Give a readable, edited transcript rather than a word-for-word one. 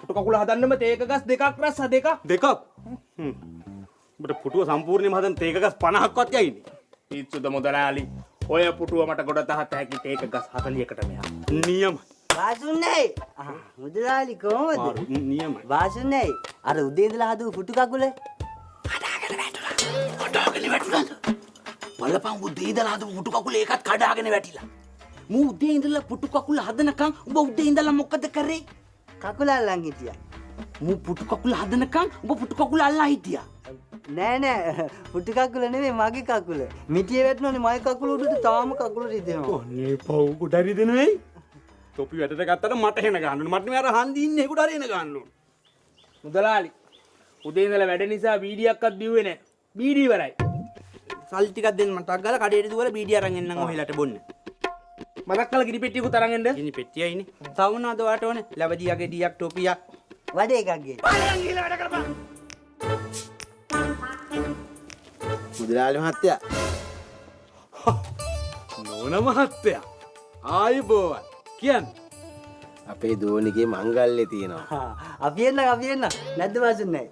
පුටු කකුල හදන්නම තේක ගස් දෙකක් රස්ස දෙකක්. ඔබට පුටුව සම්පූර්ණයෙන්ම හදන්න තේක ගස් 50ක්වත් යයිනේ. පිස්සුද මුදලාලි. ඔය පුටුව මට ගොඩ තහත හැකි තේක ගස් 40කට මෙහා. නියමයි. වාසුන්නේ මුදලාලි කොහොමද? නියමයි. වාසුන්නේ අර උදේ ඉඳලා හදපු පුටු කකුල කඩාගෙන වැටුණාද? බලපන් උදේ ඉඳලා හදපු පුටු කකුල ඒකත් කඩාගෙන වැටිලා. මූ උදේ ඉඳලා පුටු කකුල හදනකම් උඹ උදේ ඉඳලා මොකද කරේ? කකුල අල්ලන් හිටියා. මූ පුටු කකුල හදනකම් උඹ පුටු කකුල අල්ලා හිටියා. නෑ පුටු කකුල නෙමෙයි මගේ කකුල. මිටියේ වැටුණානේ මගේ කකුල උඩට තාම කකුල රිදෙනවා. ඔන්නේ පව් කොට රිදෙනවෙයි. තොපි වැටට ගත්තට මට හෙන ගන්න ඕනේ. මට මේ අර හන්දි ඉන්නේ ඒකට හරි එන ගන්න ඕනේ. මුදලාලි. උදේ ඉඳලා වැඩ නිසා බීඩියක්වත් බිව්වේ නෑ. බීඩි ඉවරයි. සල්ලි ටිකක් දෙන්න මට ටක් ගාලා කඩේට දුවලා බීඩිය අරන් එන්නම් ඔහෙලට බොන්න. මතක් කළ කිරි පෙට්ටියකුත් අරන් එන්න. ඉනි පෙට්ටියයිනේ. තවුනාද වාට ඕනේ? ලැබදියාගේ ඩීයක් ටෝපියක්. වැඩ එකක් ගේ. බලන් ගිහලා වැඩ කරපන්. මුදලාලි මහත්තයා. නෝන මහත්තයා. ආයිබෝවන්. කියන්නේ අපේ දෝනිගේ මංගල්‍යය තියෙනවා. අපි එන්න නැද්ද වාසුන්නේ?